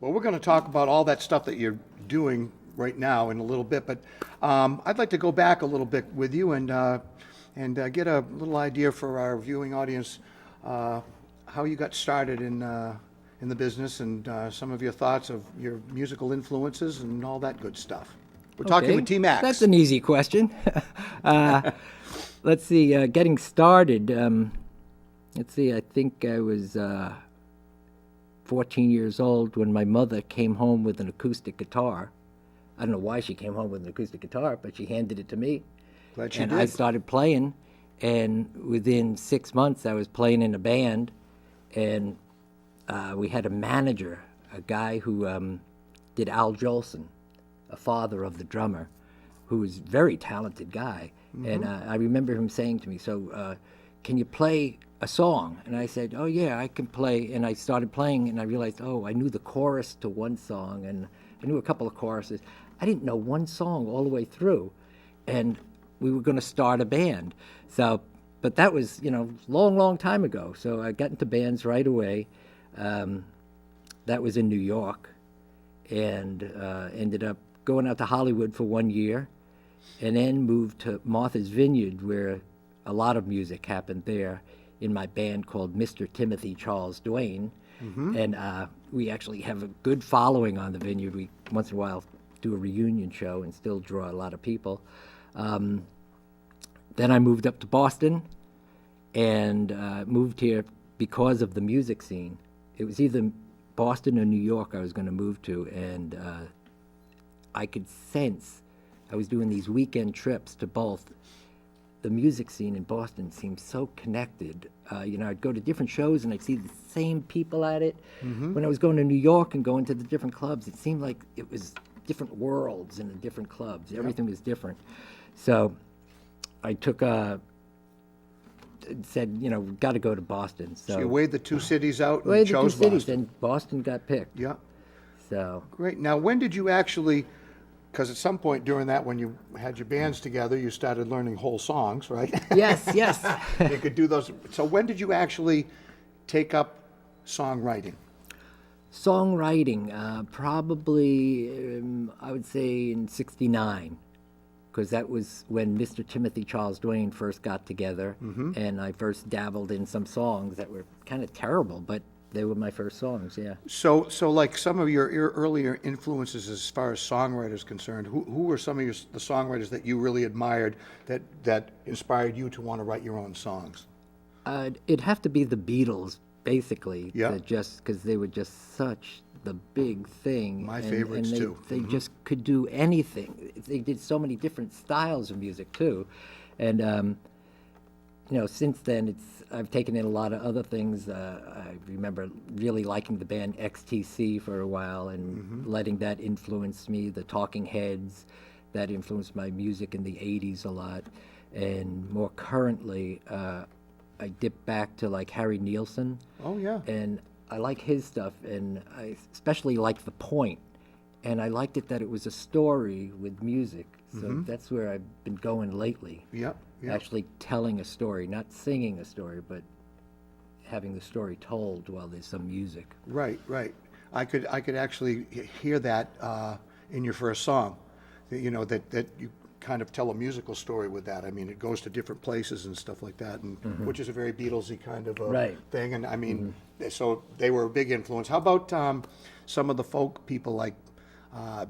Well, we're going to talk about all that stuff that you're doing right now in a little bit, but I'd like to go back a little bit with you and get a little idea for our viewing audience how you got started in the business and some of your thoughts of your musical influences and all that good stuff. We're talking Okay, with T-Max. that's an easy question. uh, let's see, getting started. Let's see, I think I was 14 years old when my mother came home with an acoustic guitar. I don't know why she came home with an acoustic guitar, but she handed it to me. Glad she And did. I started playing, and within 6 months I was playing in a band, and we had a manager, a guy who did Al Jolson, a father of the drummer, who was a very talented guy. And I remember him saying to me, so can you play a song? And I said, oh yeah, I can play. And I started playing, and I realized, oh, I knew the chorus to one song, and I knew a couple of choruses. I didn't know one song all the way through. And we were going to start a band. So, but that was, long, long time ago. So I got into bands right away. That was in New York, and ended up going out to Hollywood for 1 year, and then moved to Martha's Vineyard, where a lot of music happened there, in my band called Mr. Timothy Charles Duane. And we actually have a good following on the Vineyard. We once in a while do a reunion show and still draw a lot of people. Then I moved up to Boston and moved here because of the music scene. It was either Boston or New York I was going to move to, and I could sense, I was doing these weekend trips to both. The music scene in Boston seemed so connected. I'd go to different shows and I'd see the same people at it. When I was going to New York and going to the different clubs, it seemed like it was different worlds in the different clubs. Everything was different. So I took said, got to go to Boston. So you weighed the two cities out and weighed the two chose cities, Boston. and Boston got picked. Yeah, So great. Now, when did you actually, because at some point during that, when you had your bands together, you started learning whole songs, right? yes. You could do those. So when did you actually take up songwriting? Songwriting, probably, I would say in '69, because that was when Mr. Timothy Charles Duane first got together, and I first dabbled in some songs that were kind of terrible, but they were my first songs, yeah. So like some of your earlier influences as far as songwriters concerned, who were some of the songwriters that you really admired that inspired you to want to write your own songs? It'd have to be the Beatles, basically, Yeah. just because they were just such the big thing. My favorites, they, too. They just could do anything. They did so many different styles of music too, and since then I've taken in a lot of other things. I remember really liking the band XTC for a while and letting that influence me. The Talking Heads, that influenced my music in the '80s a lot, and more currently, I dip back to like Harry Nilsson. Oh, yeah. And I like his stuff, and I especially like The Point. And I liked it that it was a story with music. So that's where I've been going lately. Yeah. Actually telling a story, not singing a story, but having the story told while there's some music. Right. I could actually hear that in your first song. That you kind of tell a musical story with that. I mean, it goes to different places and stuff like that, and which is a very Beatlesy kind of Right. thing. And I mean, so they were a big influence. How about some of the folk people like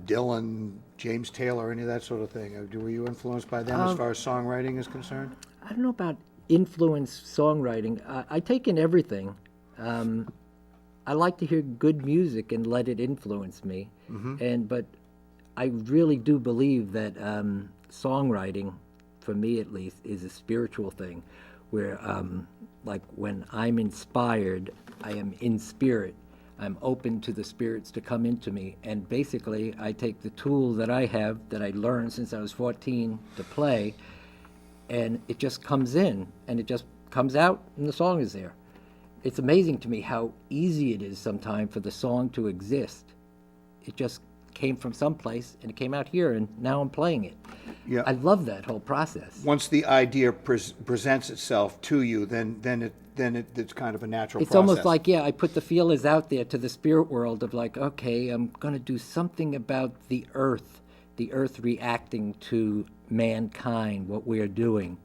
Dylan, James Taylor, any of that sort of thing? Were you influenced by them as far as songwriting is concerned? I don't know about influence songwriting. I take in everything. I like to hear good music and let it influence me. But I really do believe that songwriting, for me at least, is a spiritual thing, where like when I'm inspired, I am in spirit. I'm open to the spirits to come into me, and basically I take the tool that I have that I learned since I was 14 to play, and it just comes in, and it just comes out, and the song is there. It's amazing to me how easy it is sometimes for the song to exist. It just came from someplace, and it came out here, and now I'm playing it. Yeah. I love that whole process. Once the idea presents itself to you, then then it's kind of a natural It's process. almost like, yeah, I put the feelers out there to the spirit world of like, okay, I'm going to do something about the earth reacting to mankind, what we're doing.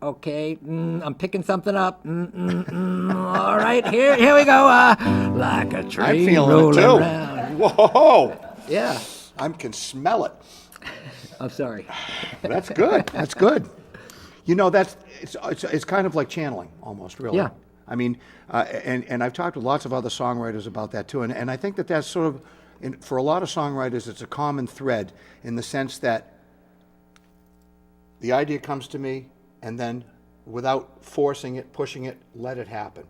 Okay, I'm picking something up. All right, here we go. Like a I'm train feeling it rolling too. around. Whoa! Yeah, I can smell it. I'm sorry. That's good. That's good. You know, it's kind of like channeling, almost, really. Yeah. I mean, and I've talked with lots of other songwriters about that too, and I think that's sort of, for a lot of songwriters, it's a common thread in the sense that the idea comes to me, and then without forcing it, pushing it, let it happen.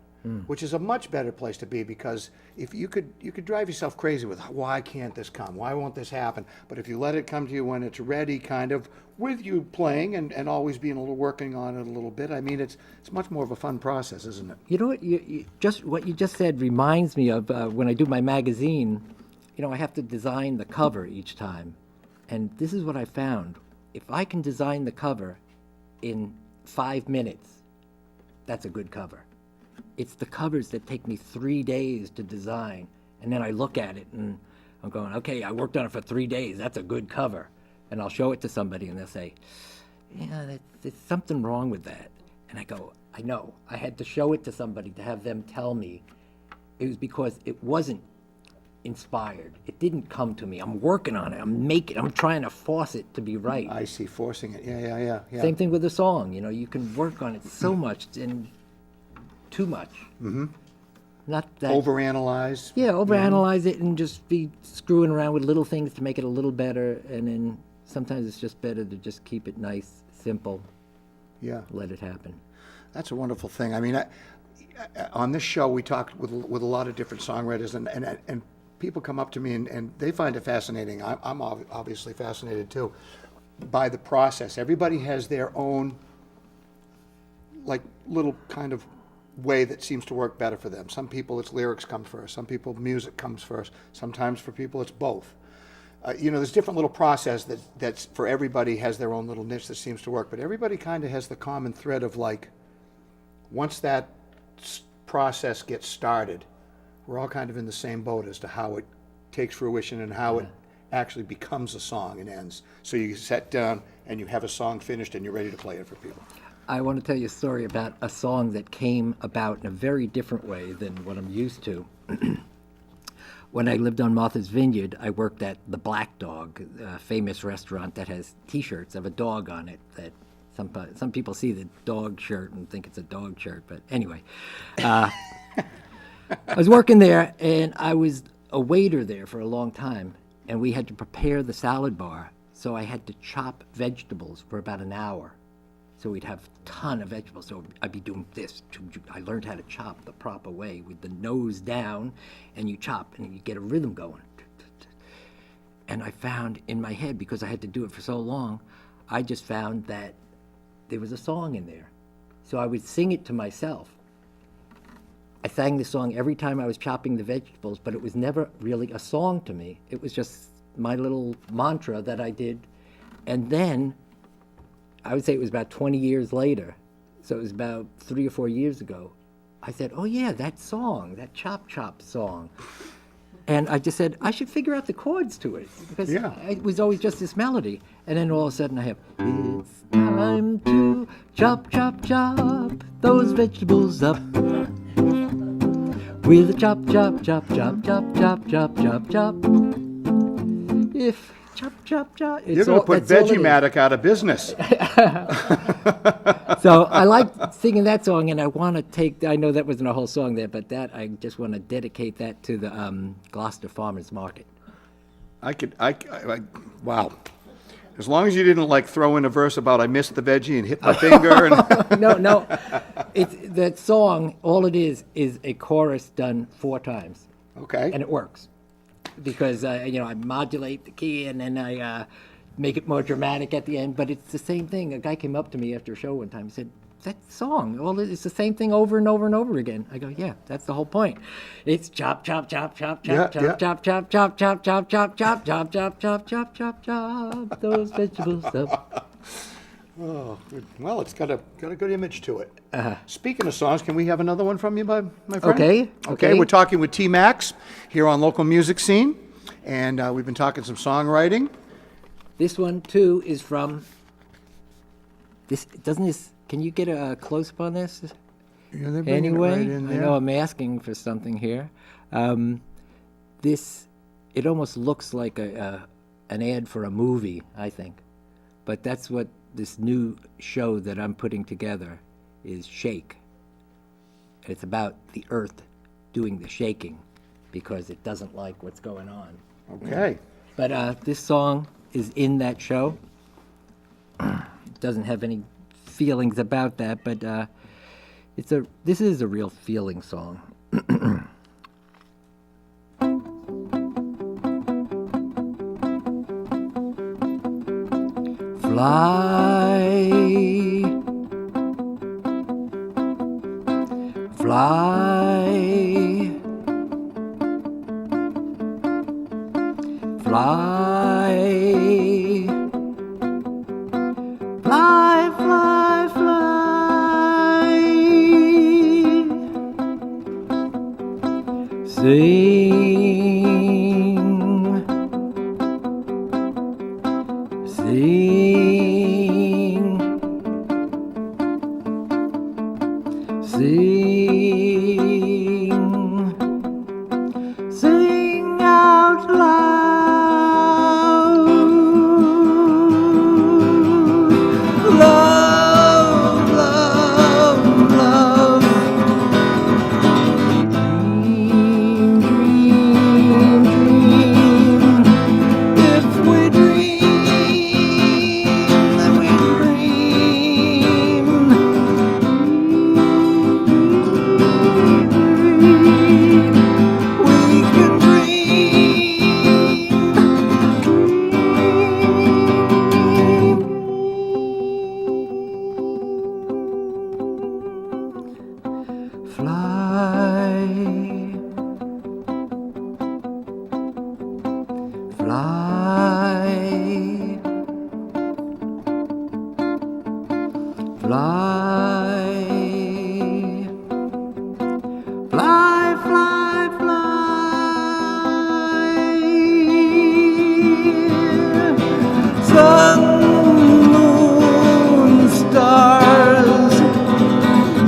Which is a much better place to be, because if you could drive yourself crazy with, why can't this come? Why won't this happen? But if you let it come to you when it's ready, kind of with you playing and always being a little working on it a little bit, I mean, it's much more of a fun process, isn't it? You know what you just said reminds me of when I do my magazine. You know, I have to design the cover each time, and this is what I found: if I can design the cover in 5 minutes, that's a good cover. It's the covers that take me 3 days to design, and then I look at it and I'm going, okay, I worked on it for 3 days. That's a good cover, and I'll show it to somebody, and they'll say, yeah, there's something wrong with that. And I go, I know. I had to show it to somebody to have them tell me it was because it wasn't inspired. It didn't come to me. I'm working on it. I'm trying to force it to be right. I see, forcing it. Yeah. Same thing with a song. You know, you can work on it so much and too much. Mm-hmm. Not that. Overanalyze. Yeah, overanalyze it and just be screwing around with little things to make it a little better. And then sometimes it's just better to just keep it nice, simple. Yeah. Let it happen. That's a wonderful thing. I mean, on this show, we talked with a lot of different songwriters, and people come up to me and they find it fascinating. I'm obviously fascinated too by the process. Everybody has their own, like, little kind of way that seems to work better for them. Some people, it's lyrics come first. Some people, music comes first. Sometimes for people, it's both. You know, there's different little process that's for everybody, has their own little niche that seems to work. But everybody kind of has the common thread of, like, once that process gets started, we're all kind of in the same boat as to how it takes fruition and how it actually becomes a song and ends. So you sit down and you have a song finished and you're ready to play it for people. I want to tell you a story about a song that came about in a very different way than what I'm used to. When I lived on Martha's Vineyard, I worked at the Black Dog, a famous restaurant that has T-shirts of a dog on it. That some people see the dog shirt and think it's a dog shirt, but anyway. I was working there, and I was a waiter there for a long time, and we had to prepare the salad bar, so I had to chop vegetables for about an hour. So we'd have a ton of vegetables. So I'd be doing this. I learned how to chop the proper way with the nose down, and you chop, and you get a rhythm going. And I found in my head, because I had to do it for so long, I just found that there was a song in there. So I would sing it to myself. I sang the song every time I was chopping the vegetables, but it was never really a song to me. It was just my little mantra that I did. And then I would say it was about 20 years later, so it was about 3 or 4 years ago, I said, oh yeah, that song, that Chop Chop song. And I just said, I should figure out the chords to it, because it was always just this melody. And then all of a sudden I have, it's time to chop, chop, chop those vegetables up. With a chop, chop, chop, chop, chop, chop, chop, chop, chop. If chop, chop, chop. You're going to put Veggie-Matic out of business. So I like singing that song, and I want to I know that wasn't a whole song there, but I just want to dedicate that to the Gloucester Farmers Market. Wow. As long as you didn't, like, throw in a verse about I missed the veggie and hit my finger. And No. That song, all it is a chorus done 4 times. Okay. And it works. Because, I modulate the key, and then I make it more dramatic at the end. But it's the same thing. A guy came up to me after a show one time and said, that song, it's the same thing over and over and over again. I go, yeah, that's the whole point. It's chop, chop, chop, chop, chop, chop, chop, chop, chop, chop, chop, chop, chop, chop, chop, chop, chop, chop, chop, those vegetables up. Oh, good. Well, it's got a good image to it. Speaking of songs, can we have another one from you, my friend? Okay, okay. We're talking with T Max here on Local Music Scene, and we've been talking some songwriting. This one too is from this. Doesn't this? Can you get a close up on this? Yeah, they're bringing it Anyway, right in I there. know I'm asking for something here. This, it almost looks like an ad for a movie, I think, but that's what this new show that I'm putting together is Shake. It's about the Earth doing the shaking because it doesn't like what's going on. Okay. But this song is in that show. It doesn't have any feelings about that, but this is a real feeling song. Fly, fly, fly, fly, fly, fly. Sing, sing, sing, sing out loud. Love, love, love. Dream, dream, dream. If we dream, then we dream. We can dream. Fly, fly, fly, fly, fly, fly. Sun, moon, stars,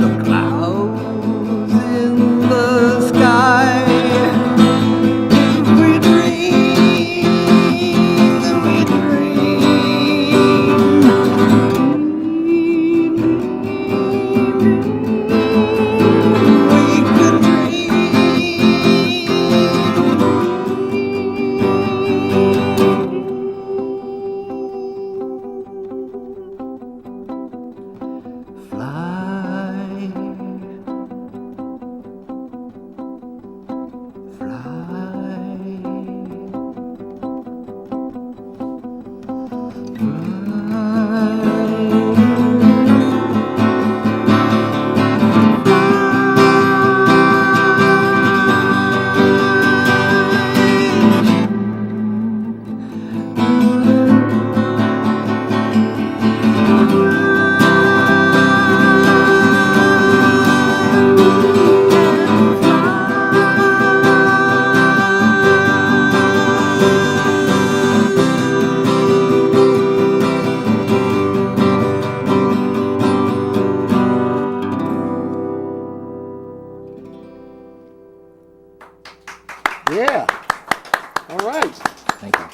the clouds in the sky. If we dream, then we dream. We could fly, Yeah. All right. Thank you.